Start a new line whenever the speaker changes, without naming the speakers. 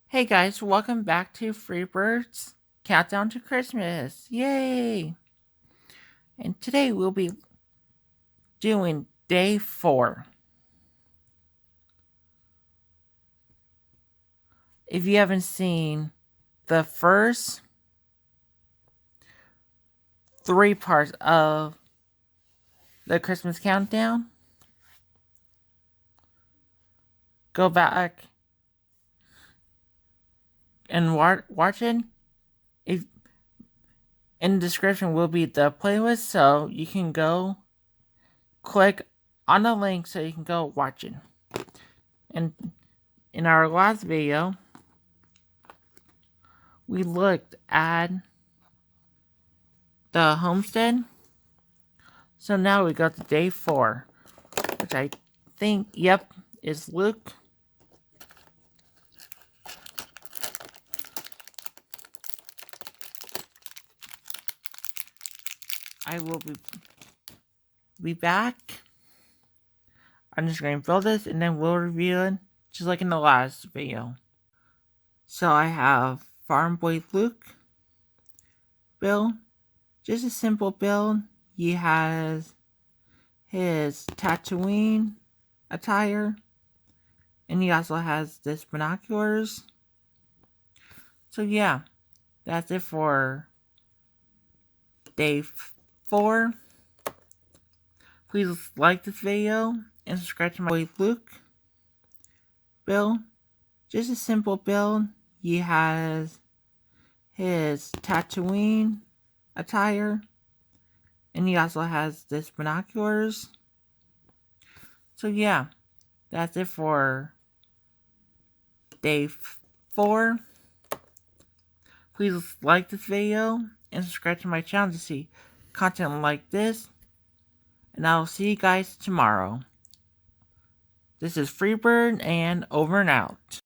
Hey guys, welcome back to Freebird's Countdown to Christmas. Yay! And today we'll be doing day 4. If you haven't seen the first 3 parts of the Christmas countdown, go back and watch it. If in the description will be the playlist, so you can go click on the link so you can go watch it. And in our last video, we looked at the homestead. So now we got to day 4, which I think, is Luke. I will be back. I'm just going to build this and then we'll review it just like in the last video. So I have Farm Boy Luke build. Just a simple build. He has his Tatooine attire. And he also has this binoculars. So yeah, that's it for day 4. Please like this video and subscribe to my boy Luke build. Just a simple build. He has his Tatooine attire. And he also has this binoculars. So yeah, that's it for day 4. Please like this video and subscribe to my channel to see content like this. And I'll see you guys tomorrow. This is Freebird and over and out.